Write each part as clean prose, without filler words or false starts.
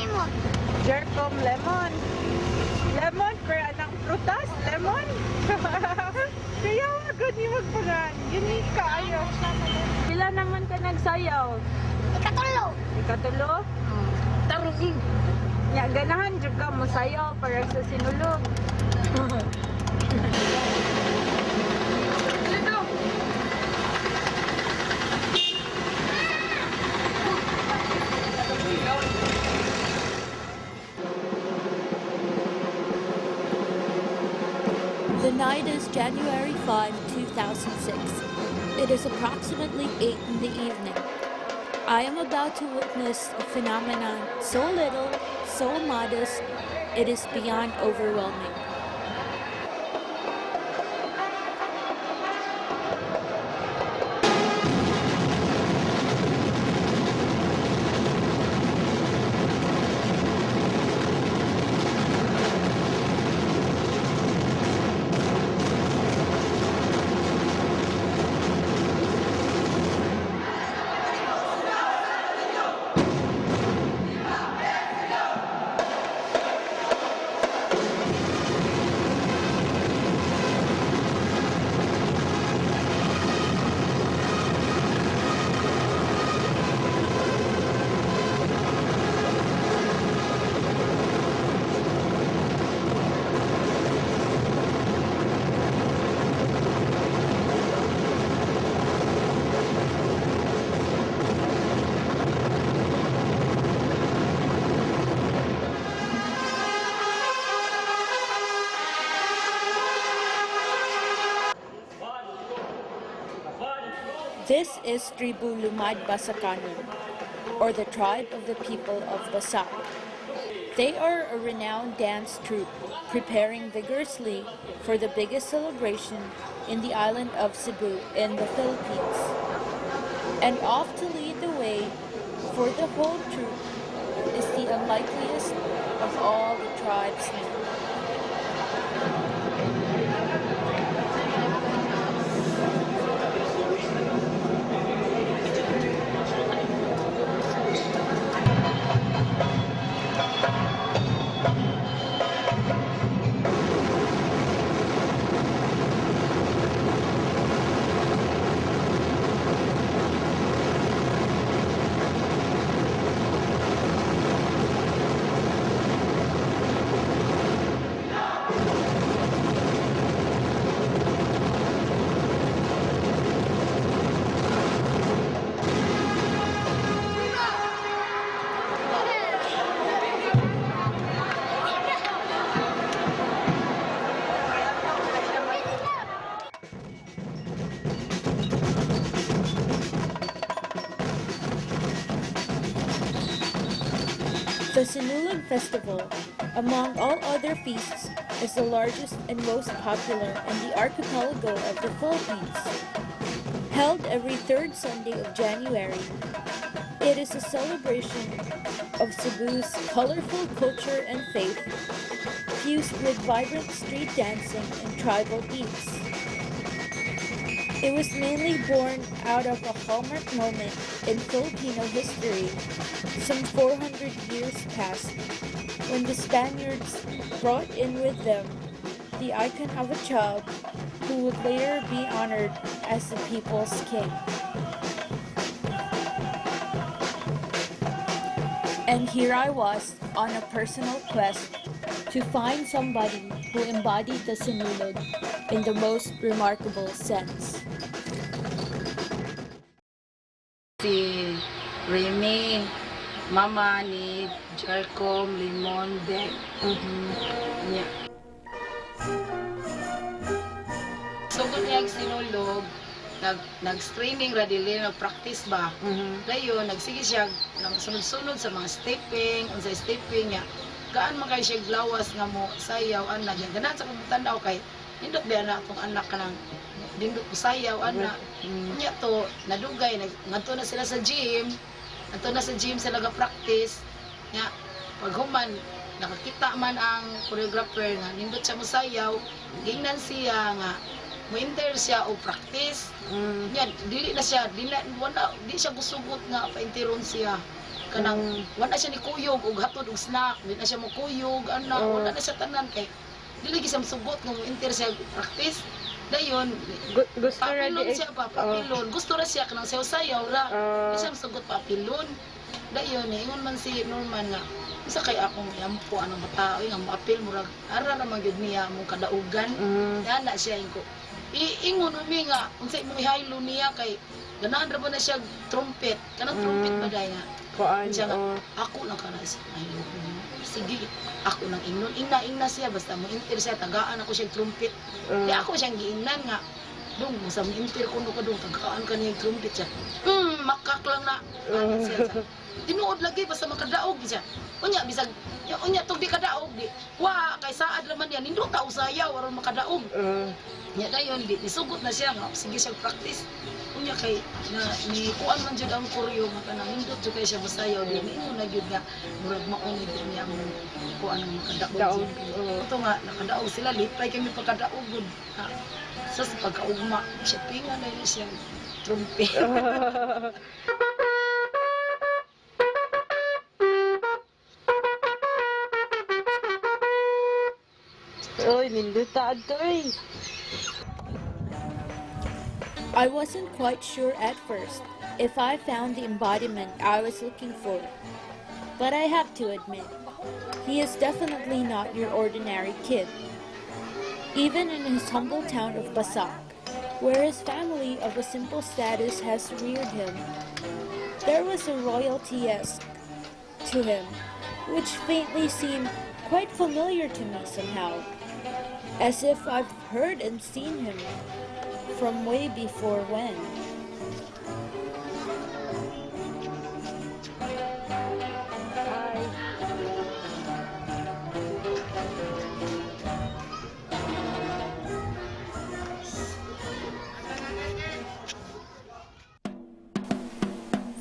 lemon. Jercom lemon. Lemon, pero anang prutas, lemon. Kaya agad ni magpangan. Unique ka, ayo. Pila naman ka nagsayaw? Ikatulo. Ikatulo? Tarusin. Nya, ganahan dyan ka mo sayaw para sa sinulog. The night is January 5, 2006. It is approximately 8 in the evening. I am about to witness a phenomenon so little, so modest, it is beyond overwhelming. This is Tribu LUMAD Basakanon, or the tribe of the people of Basak. They are a renowned dance troupe preparing vigorously for the biggest celebration in the island of Cebu in the Philippines. And off to lead the way for the whole troupe is the unlikeliest of all the tribes known. The Sinulog Festival, among all other feasts, is the largest and most popular in the archipelago of the Philippines. Held every third Sunday of January, it is a celebration of Cebu's colorful culture and faith, fused with vibrant street dancing and tribal beats. It was mainly born out of a hallmark moment in Filipino history some 400 years past, when the Spaniards brought in with them the icon of a child who would later be honored as the people's king. And here I was on a personal quest to find somebody who embodied the Sinulog in the most remarkable sense. Si Remy, mama ni Jercom, Limon, Beck. Yeah. So kung niyang sinulog, nag-streaming ra dili, nag-practice ba? Dayon, nagsige siya, sunod-sunod sa mga stepping, unsay stepping niya. Gaan man kay siya glawas nga mo sayaw anak. Ganan sa kumputan daw kay nindot ba na akong anak ka ng dindot ko sayaw anak. Nya to nadugay ngadto na sila sa gym. Ngadto na sa gym sila ga-practice. Nya pag human nakakita man ang choreographer nga nindot siya mo sayaw, gingnan siya nga mo-enter siya o practice. Nya dili na siya, di siya gusugot nga paintiron siya. kanang wala siya ni kuyog og hatod og snack, di na siya mo kuyog, wala na siya tanan kay dili gyud siya sugot nga mo enter siya practice. Dayon, Gusto ra papilon di. siya pa, papilon. Gusto ra siya kanang sayaw-sayaw ra. Di siya sugot papilon. Dayon, ingon man si Norman nga, isa kay akong yampo anong matao nga maapil murag ara ra man gyud niya mong kadaugan. Dana siya ko. Ingon umi nga unsay mong ihaylo niya kay ganahan ra ba na siya trumpet. Kanang trumpet ba day nga. Kuan. Siya nga, ako lang kana siya. Sige, ako nang ingnon. Ingna siya basta mo inter siya tagaan ako siya trumpet. Di ako siyang giingnan nga. Dong, sa mo inter ko no kadong tagaan ka niya trumpet siya. Makak lang na. Siya. Tinuod lagi basta makadaog siya. Unya bisag unya tug di kadaog di. Wa kay saad laman yan nindot ta usayaw aron makadaog. Nya dayon di nisugot na siya nga sige siya practice. Unya kay na ni kuan man jud ang koryo nga kanang nindot jud kay siya masayaw di ni na jud nga murag mauni jud niya ang kuan ang makadaog. Ito nga nakadaog sila lipay kami pagkadaog gud. Sa pagkaugma siya pinga na siya trumpet. Oy, ninduta adto eh. I wasn't quite sure at first if I found the embodiment I was looking for, but I have to admit, he is definitely not your ordinary kid. Even in his humble town of Basak, where his family of a simple status has reared him, there was a royalty-esque to him, which faintly seemed quite familiar to me somehow, as if I've heard and seen him from way before when.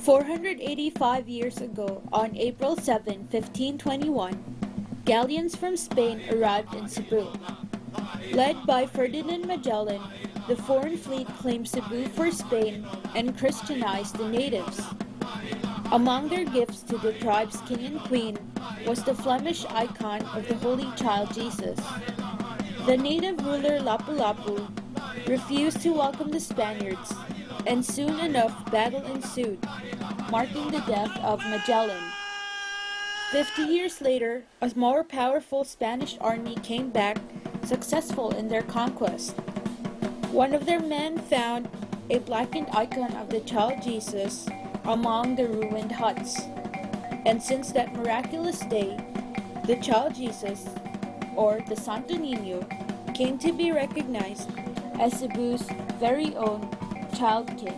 "485 years ago, on April 7, 1521, galleons from Spain arrived in Cebu. Led by Ferdinand Magellan, the foreign fleet claimed Cebu for Spain and Christianized the natives. Among their gifts to the tribe's king and queen was the Flemish icon of the Holy Child Jesus. The native ruler Lapu-Lapu refused to welcome the Spaniards, and soon enough battle ensued, marking the death of Magellan. 50 years later, a more powerful Spanish army came back, successful in their conquest. One of their men found a blackened icon of the child Jesus among the ruined huts. And since that miraculous day, the child Jesus, or the Santo Niño, came to be recognized as Cebu's very own child king.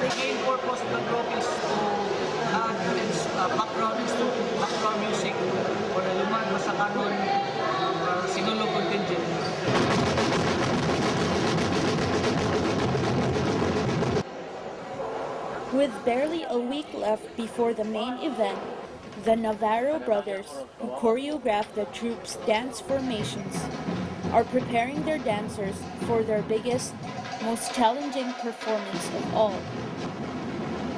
The main purpose of the group is to add its background music for the LUMAD BASAKANON Sinulog contingent. With barely a week left before the main event, the Navarro brothers, who choreographed the troupe's dance formations, are preparing their dancers for their biggest, most challenging performance of all.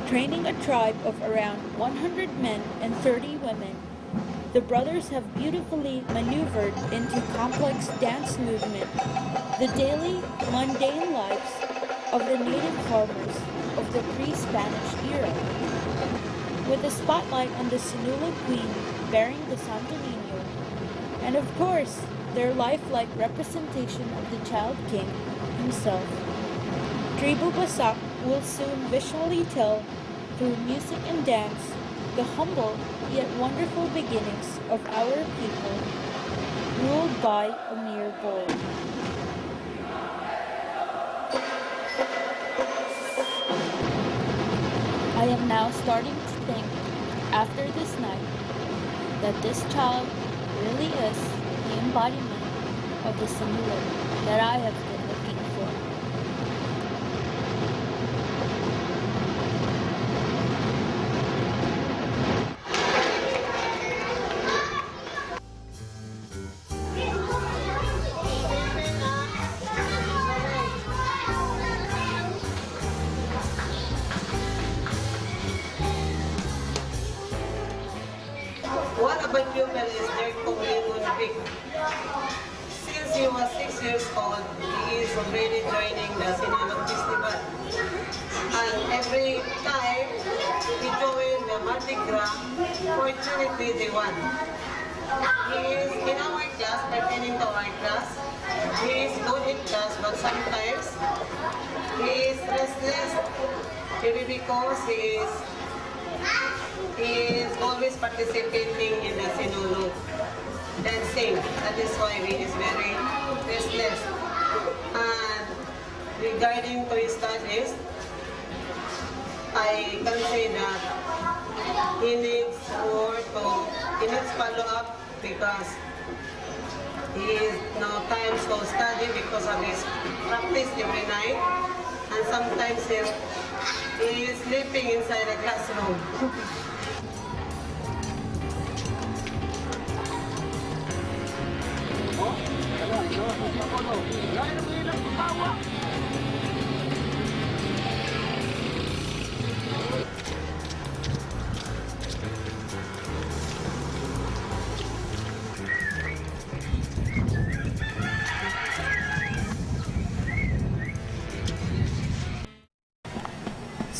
Training a tribe of around 100 men and 30 women, the brothers have beautifully maneuvered into complex dance movement the daily, mundane lives of the native farmers of the pre-Spanish era. With the spotlight on the Sinulog Queen bearing the Santo Niño, and of course, their lifelike representation of the Child King himself. Tribu Basak will soon visually tell, through music and dance, the humble yet wonderful beginnings of our people, ruled by a mere boy. I am now starting to think, after this night, that this child really is the embodiment of the Sinulog that I have been looking for. father is Jercom Beck. Since he was 6 years old, he is already joining the Sinulog Festival. And every time he joined the Mardi Gras, fortunately they won. He is in our class, pertaining to our class. He is good in class, but sometimes he is restless, maybe because he is always participating in the Sinulog dancing. That is why he is very restless. And regarding to his studies, I can say that he needs follow up because he is no time to study because of his practice every night, and sometimes he is sleeping inside the classroom.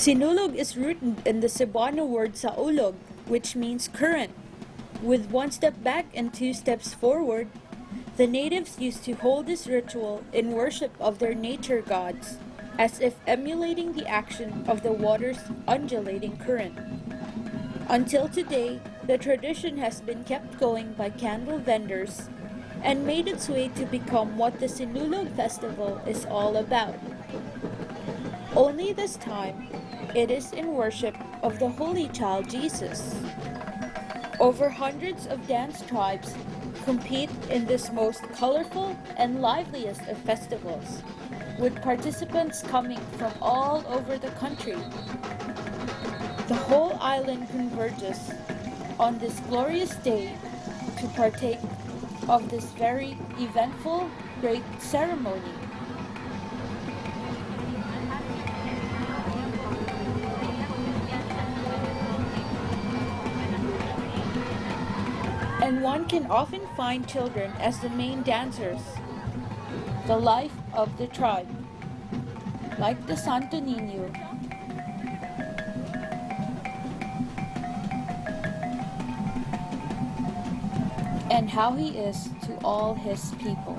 Sinulog is rooted in the Cebuano word saulog, which means current. With one step back and two steps forward, the natives used to hold this ritual in worship of their nature gods, as if emulating the action of the water's undulating current. Until today, the tradition has been kept going by candle vendors and made its way to become what the Sinulog festival is all about. Only this time, it is in worship of the Holy Child Jesus. Over hundreds of dance tribes compete in this most colorful and liveliest of festivals, with participants coming from all over the country. The whole island converges on this glorious day to partake of this very eventful, great ceremony. And one can often find children as the main dancers, the life of the tribe, like the Santo Niño. And how he is to all his people.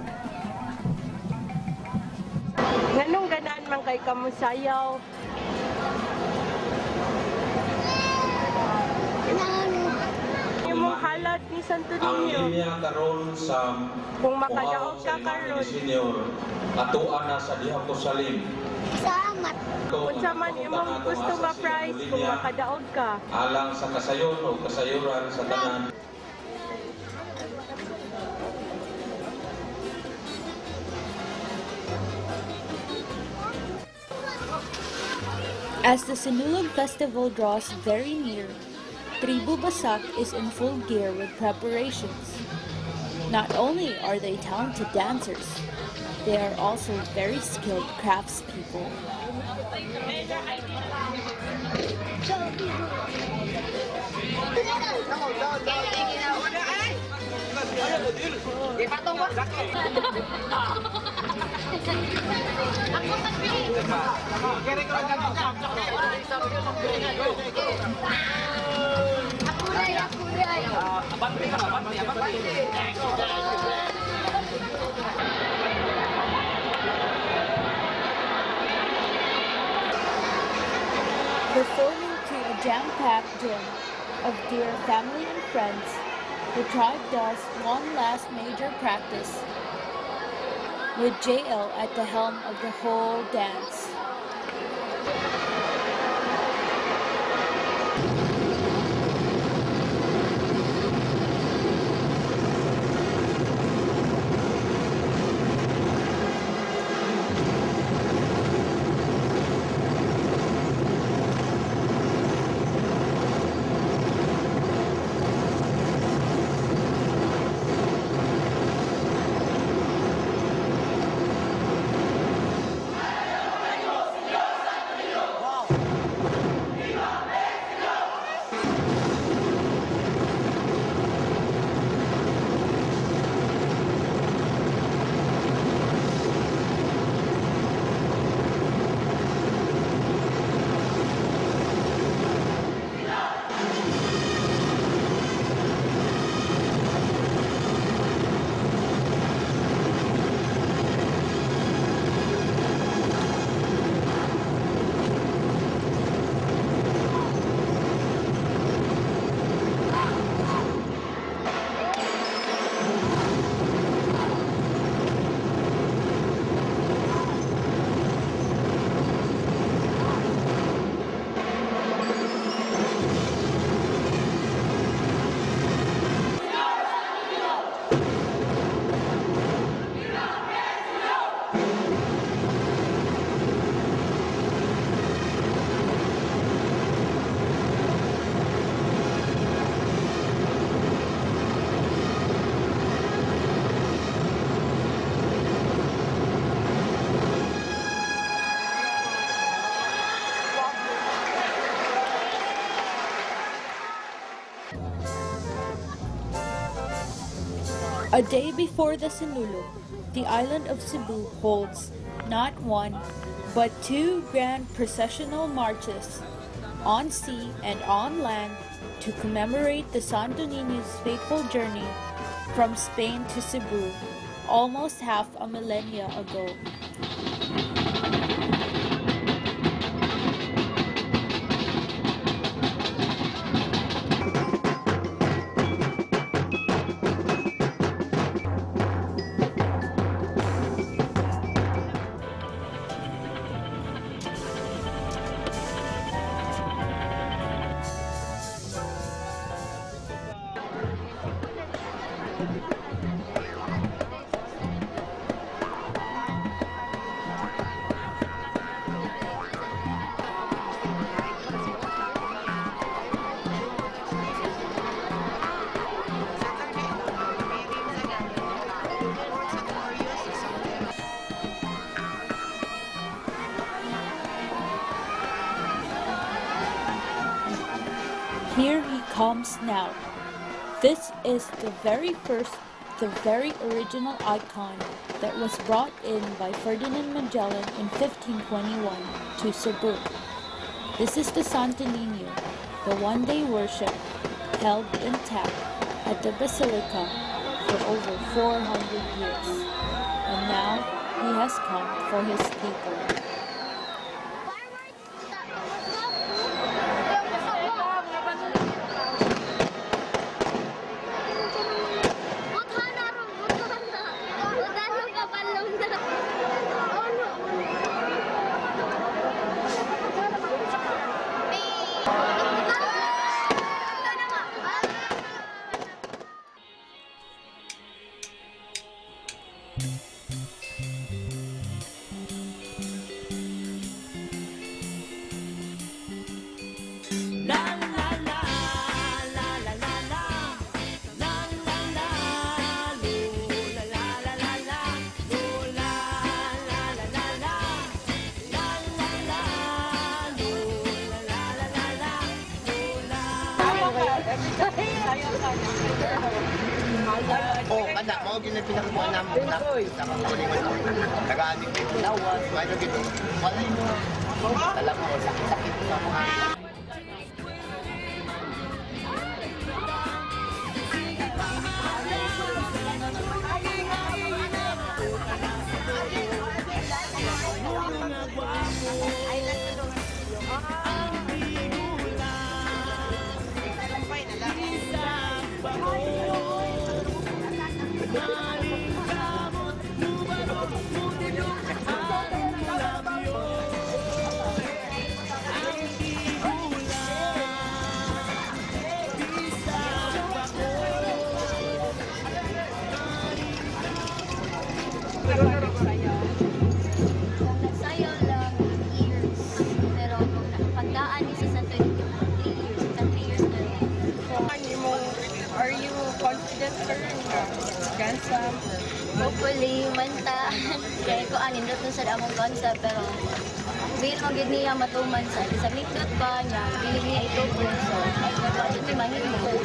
Nganong ganaan man kay kamusayaw? Yung mong halat ni Santo Ang Niño. linya karon sa Kung makadaog ka karon. Senyor, atuan na sa dihang Jerusalem. Salamat. Kung sa man imong gusto ma-prize kung makadaog ka. Alang sa kasayon o kasayuran sa tanan. As the Sinulog festival draws very near, Tribu Basak is in full gear with preparations. Not only are they talented dancers, they are also very skilled craftspeople. Performing to a jam-packed gym of dear family and friends, the tribe does one last major practice, with JL at the helm of the whole dance. A day before the Sinulog, the island of Cebu holds not one, but two grand processional marches on sea and on land to commemorate the Santo Niño's fateful journey from Spain to Cebu almost half a millennia ago. Here he comes now. This is the very original icon that was brought in by Ferdinand Magellan in 1521 to Cebu. This is the Santo Niño, the one they worship, held intact at the Basilica for over 400 years. And now he has come for his people. Oh, anak mo, pinakakuha namin na nakakuling mo nag-aadik dito. Mayroon dito. Wala mo. Alam mo, sakit-sakit mo mga. Nagsayaw lang years. Pero pagdaan ni sa Santo Niño, 3 years. 3 years na rin. Are you confident sir na gansa? Hopefully, manta. Kaya ko anindot nun sa among concept. Pero, bil magid niya matuman sa mikdot pa niya. Bili niya ito po. So, ito mahit mo.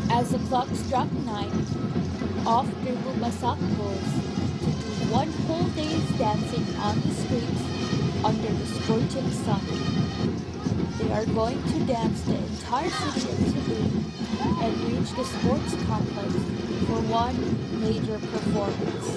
As the clock struck 9, off Durbo Basak goes to do one whole day's dancing on the streets under the scorching sun. They are going to dance the entire city of Cebu and reach the sports complex for one major performance.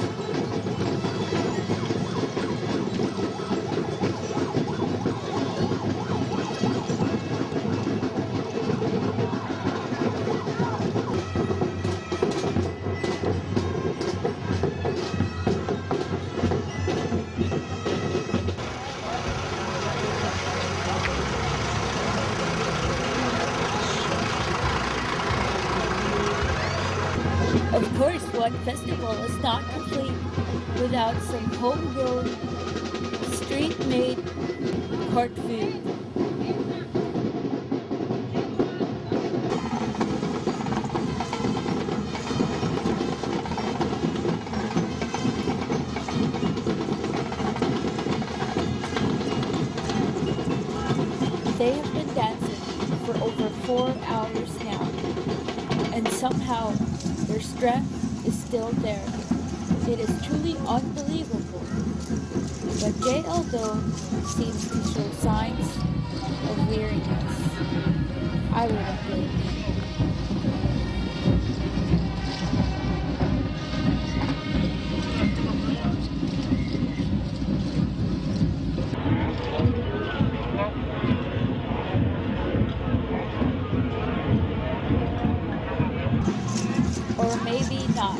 Of course, one festival is not complete without some homegrown, street-made court food. They have been dancing for over 4 hours now, and somehow their strength is still there. It is truly unbelievable. But JL though seems to show signs of weariness. I wouldn't blame him. Or maybe not.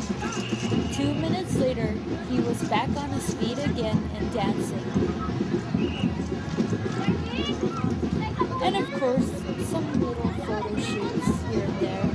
2 minutes later, he was back on his feet again and dancing. And of course, some little photo shoots here and there.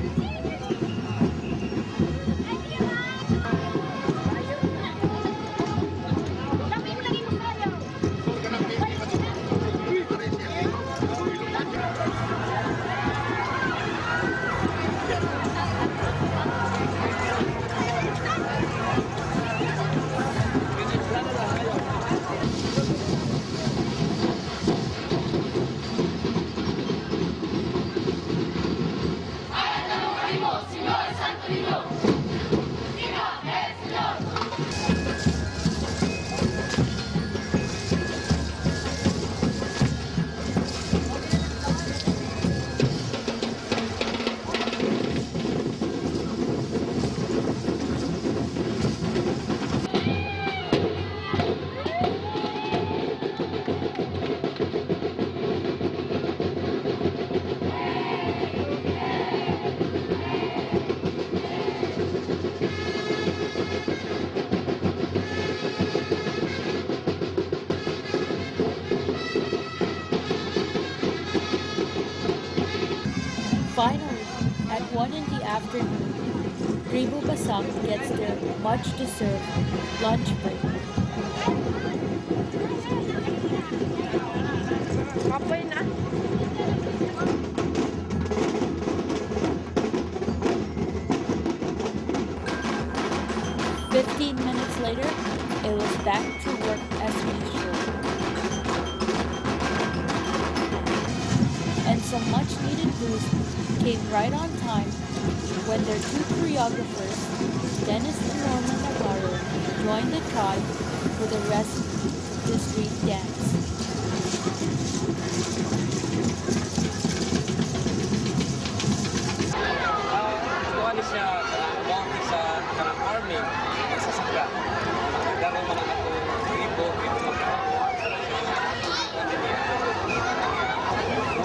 Finally, at 1 in the afternoon, Tribu Basak gets their much-deserved lunch break. Kapoy na. 15 minutes later, it was back to work as usual. And some much-needed boost came right on time when their two choreographers, Dennis and Norman Navarro, joined the tribe for the rest of the street dance. Tuwan siya bawang sa kanang army sa saka. Daro man ang ato gripo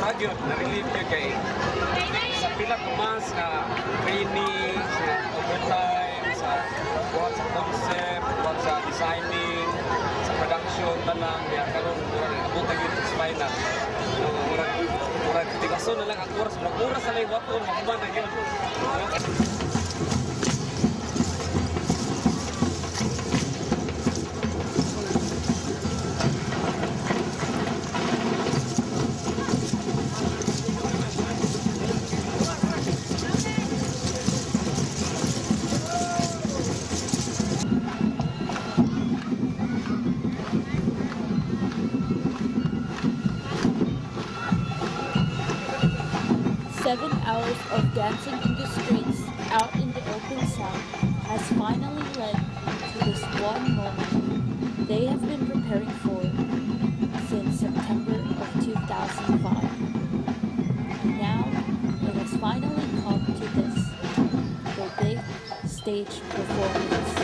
radio na relief niya kay sa pila kumas ka training, sa overtime, sa buhat sa concept, buhat sa designing, sa production tanan kaya karon abot na gyud sa final. Murag tigason na lang ang oras, oras na lang wato makuman na gyud. Hours of dancing in the streets out in the open sun has finally led to this one moment they have been preparing for since September of 2005. And now it has finally come to this, the big stage performance.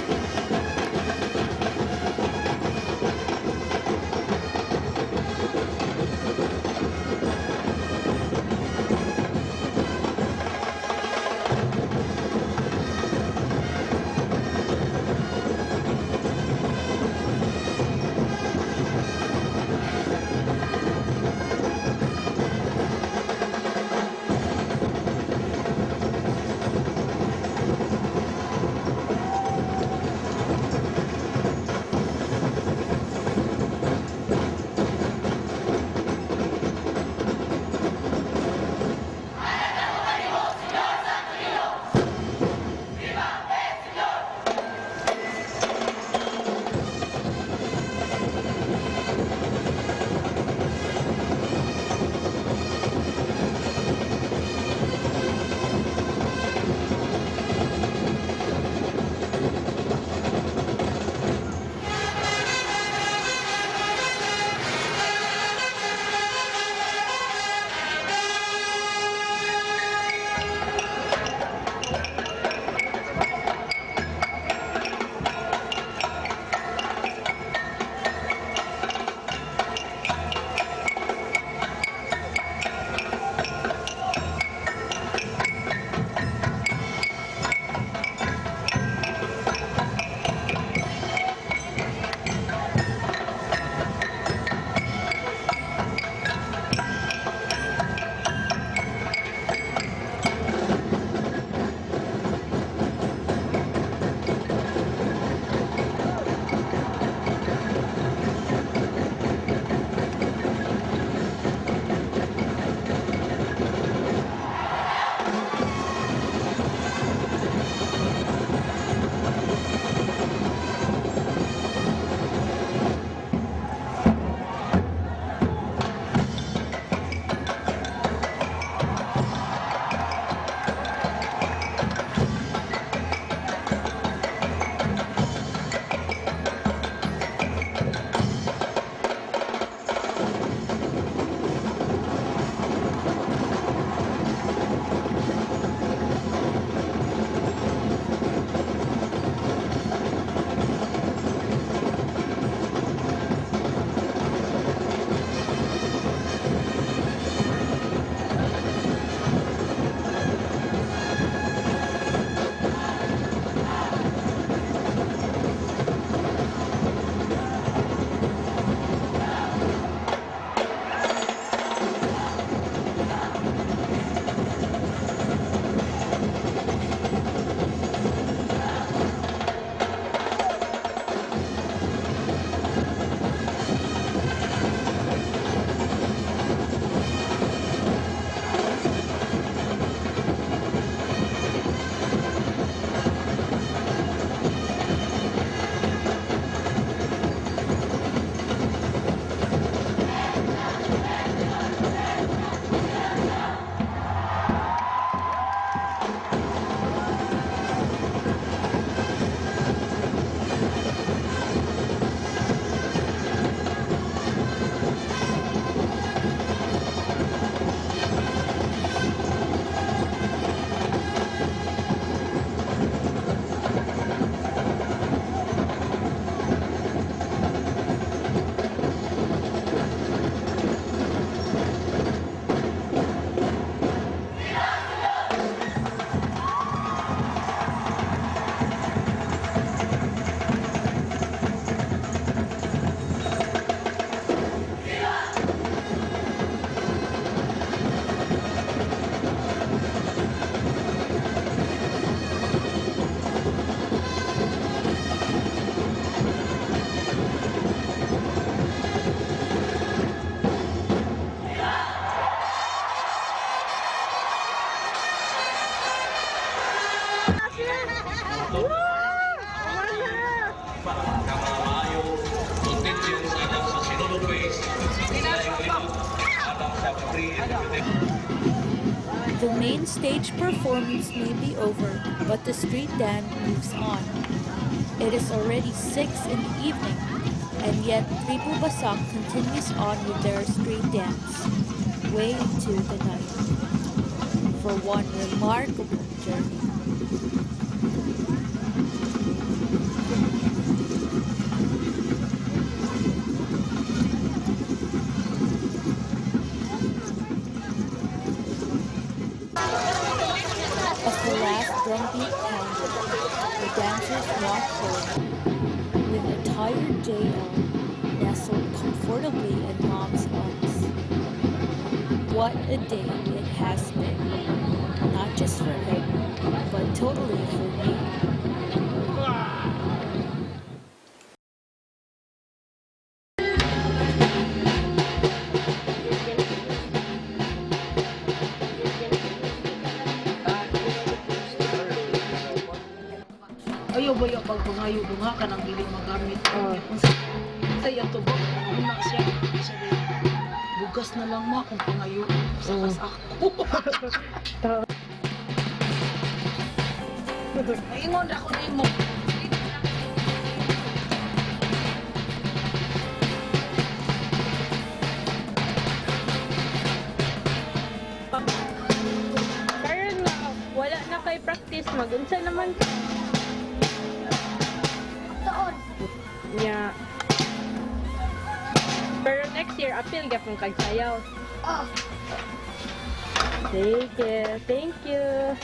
main stage performance may be over, but the street dance moves on. It is already 6 in the evening, and yet Tribu Basak continues on with their street dance, way into the night, for one remarkable journey. As the last drum beat pounded, the dancers walked home with a tired JL nestled comfortably in Mom's arms. What a day it has been, not just for him, but totally for me. Ayaw ba yung pagpangayo bunga ka nang dili magamit? Kung saya to ba? Una siya. Bugas na lang ma kung pangayo. Sakas ako. Ingon ako na mo. Karon nga, wala na kay practice. Magunsa naman. Yeah. Pero next year, appeal ka kung kagsayaw. Oh. Thank you. Thank you.